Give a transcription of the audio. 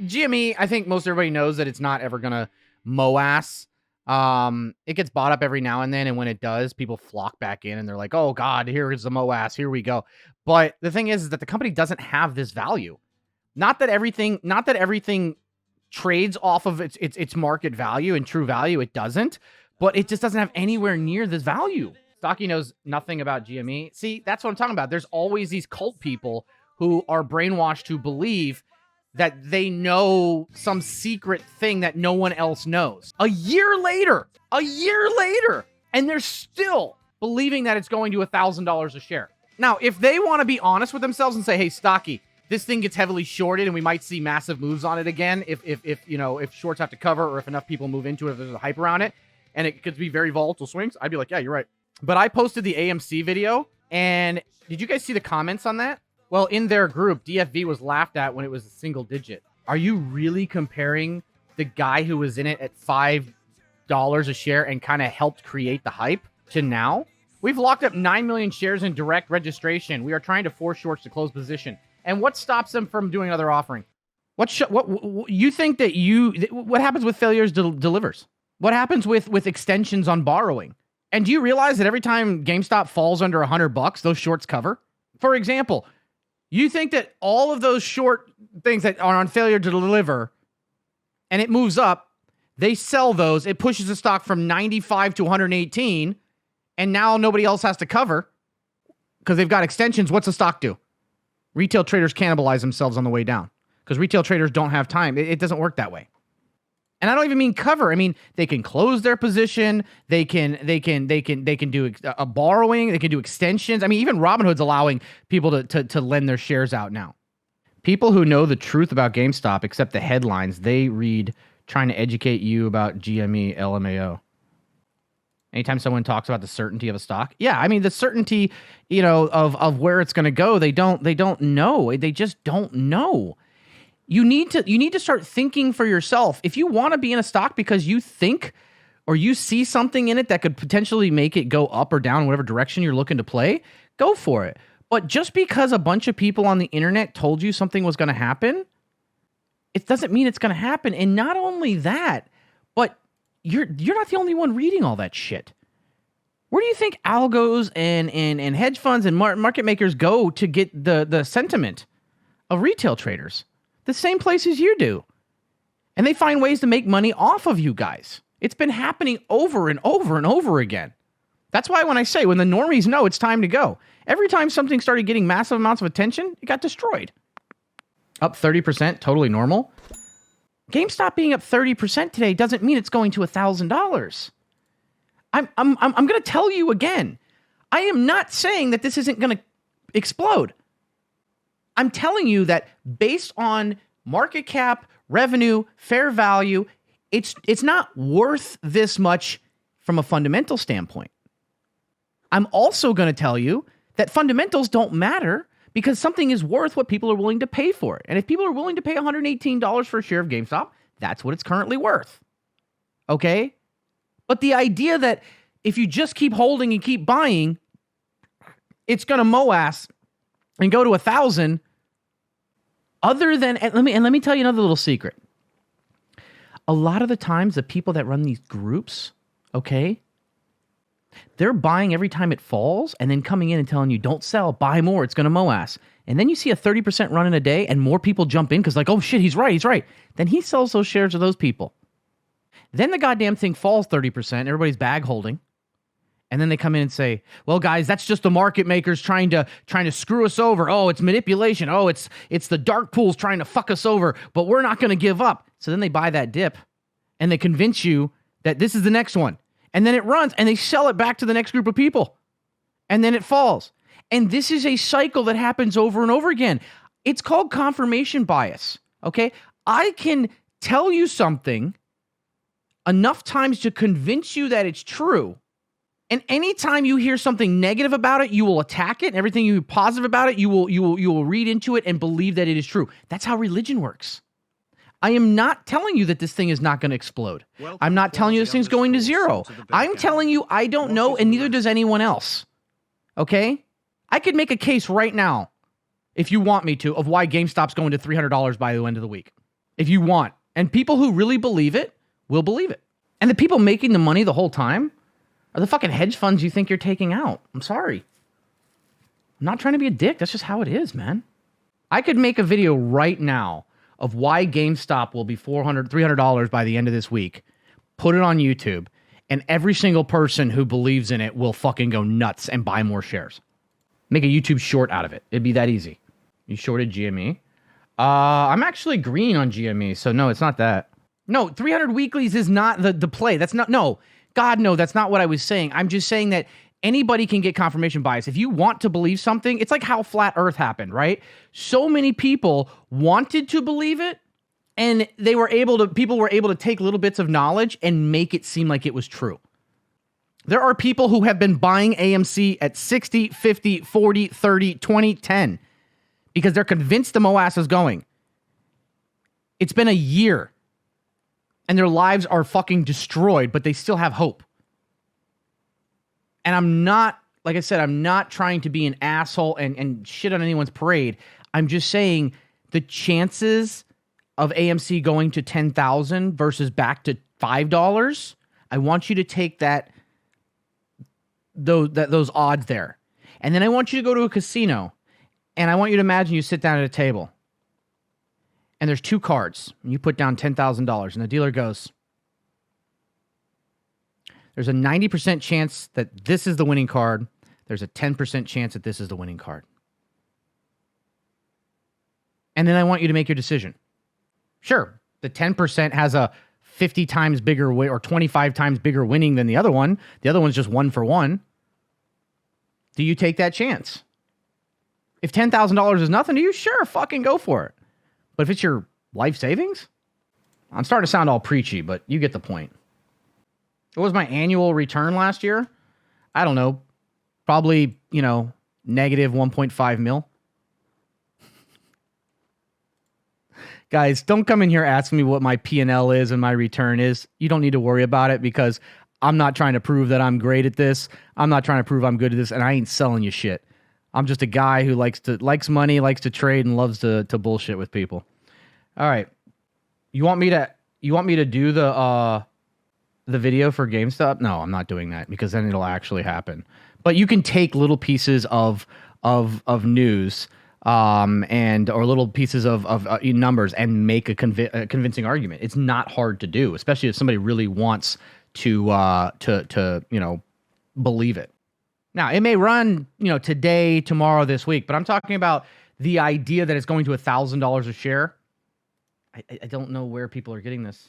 GME, I think most everybody knows that it's not ever going to MOASS. It gets bought up every now and then, and when it does, people flock back in and they're like, oh God, here is the MOASS, here we go. But the thing is that the company doesn't have this value. Not that everything trades off of its market value and true value. It doesn't, but it just doesn't have anywhere near this value. Stocky knows nothing about GME. See, that's what I'm talking about. There's always these cult people who are brainwashed to believe that they know some secret thing that no one else knows. A year later, and they're still believing that it's going to $1,000 a share. Now, if they want to be honest with themselves and say, hey, Stocky, this thing gets heavily shorted and we might see massive moves on it again if shorts have to cover or if enough people move into it, if there's a hype around it, and it could be very volatile swings, I'd be like, yeah, you're right. But I posted the AMC video, and did you guys see the comments on that? Well, in their group, DFV was laughed at when it was a single digit. Are you really comparing the guy who was in it at $5 a share and kind of helped create the hype to now? We've locked up 9 million shares in direct registration. We are trying to force shorts to close position. And what stops them from doing another offering? What you think that what happens with failures delivers? What happens with extensions on borrowing? And do you realize that every time GameStop falls under $100, those shorts cover? For example, you think that all of those short things that are on failure to deliver and it moves up, they sell those, it pushes the stock from 95 to 118, and now nobody else has to cover because they've got extensions. What's the stock do? Retail traders cannibalize themselves on the way down because retail traders don't have time. It doesn't work that way. And I don't even mean cover. I mean, they can close their position. They can do a borrowing. They can do extensions. I mean, even Robinhood's allowing people to lend their shares out now. People who know the truth about GameStop, except the headlines, they read trying to educate you about GME, LMAO. Anytime someone talks about the certainty of a stock, yeah, I mean the certainty, of where it's going to go, they don't know. They just don't know. You need to start thinking for yourself. If you want to be in a stock because you think or you see something in it that could potentially make it go up or down in whatever direction you're looking to play, go for it. But just because a bunch of people on the internet told you something was going to happen, it doesn't mean it's going to happen. And not only that, but you're not the only one reading all that shit. Where do you think algos and hedge funds and market makers go to get the sentiment of retail traders? The same places you do. And they find ways to make money off of you guys. It's been happening over and over and over again. That's why when I say, when the normies know it's time to go, every time something started getting massive amounts of attention, it got destroyed. Up 30%, totally normal. GameStop being up 30% today doesn't mean it's going to $1,000. I'm going to tell you again. I am not saying that this isn't going to explode. I'm telling you that based on market cap, revenue, fair value, it's not worth this much from a fundamental standpoint. I'm also going to tell you that fundamentals don't matter because something is worth what people are willing to pay for it. And if people are willing to pay $118 for a share of GameStop, that's what it's currently worth. Okay? But the idea that if you just keep holding and keep buying, it's going to MOASS and go to 1,000. Other than, let me tell you another little secret. A lot of the times, the people that run these groups, okay, they're buying every time it falls and then coming in and telling you, don't sell, buy more, it's going to MOASS. And then you see a 30% run in a day and more people jump in because like, oh shit, he's right. Then he sells those shares to those people. Then the goddamn thing falls 30%, everybody's bag holding. And then they come in and say, well, guys, that's just the market makers trying to screw us over. Oh, it's manipulation. Oh, it's the dark pools trying to fuck us over, but we're not going to give up. So then they buy that dip and they convince you that this is the next one. And then it runs and they sell it back to the next group of people. And then it falls. And this is a cycle that happens over and over again. It's called confirmation bias. Okay? I can tell you something enough times to convince you that it's true. And anytime you hear something negative about it, you will attack it. And everything you positive about it, you will read into it and believe that it is true. That's how religion works. I am not telling you that this thing is not going to explode. I'm not telling you this thing's going to zero. I'm telling you I don't know, and neither does anyone else. Okay? I could make a case right now, if you want me to, of why GameStop's going to $300 by the end of the week. if you want. And people who really believe it will believe it. And the people making the money the whole time are the fucking hedge funds you think you're taking out. I'm sorry. I'm not trying to be a dick. That's just how it is, man. I could make a video right now of why GameStop will be $400, $300 by the end of this week. Put it on YouTube. And every single person who believes in it will fucking go nuts and buy more shares. Make a YouTube short out of it. It'd be that easy. You shorted GME? I'm actually green on GME, so no, it's not that. No, 300 weeklies is not the play. That's not, no. God, no, that's not what I was saying. I'm just saying that anybody can get confirmation bias. If you want to believe something, it's like how flat Earth happened, right? So many people wanted to believe it, and people were able to take little bits of knowledge and make it seem like it was true. There are people who have been buying AMC at 60, 50, 40, 30, 20, 10 because they're convinced the MOASS is going. It's been a year and their lives are fucking destroyed, but they still have hope. And I'm not, like I said, I'm not trying to be an asshole and shit on anyone's parade. I'm just saying the chances of AMC going to 10,000 versus back to $5, I want you to take those odds there. And then I want you to go to a casino and I want you to imagine you sit down at a table and there's two cards and you put down $10,000 and the dealer goes, there's a 90% chance that this is the winning card. There's a 10% chance that this is the winning card. And then I want you to make your decision. Sure, the 10% has a 50 times bigger or 25 times bigger winning than the other one. The other one's just 1 for 1. Do you take that chance? If $10,000 is nothing to you, sure, fucking go for it. But if it's your life savings, I'm starting to sound all preachy, but you get the point. What was my annual return last year? I don't know. Probably, negative 1.5 mil. Guys, don't come in here asking me what my P&L is and my return is. You don't need to worry about it because I'm not trying to prove that I'm great at this. I'm not trying to prove I'm good at this, and I ain't selling you shit. I'm just a guy who likes money, likes to trade, and loves to bullshit with people. All right. You want me to do the video for GameStop? No, I'm not doing that because then it'll actually happen. But you can take little pieces of news or little pieces of numbers and make a convincing argument. It's not hard to do, especially if somebody really wants to believe it. Now, it may run, today, tomorrow, this week, but I'm talking about the idea that it's going to $1,000 a share. I don't know where people are getting this.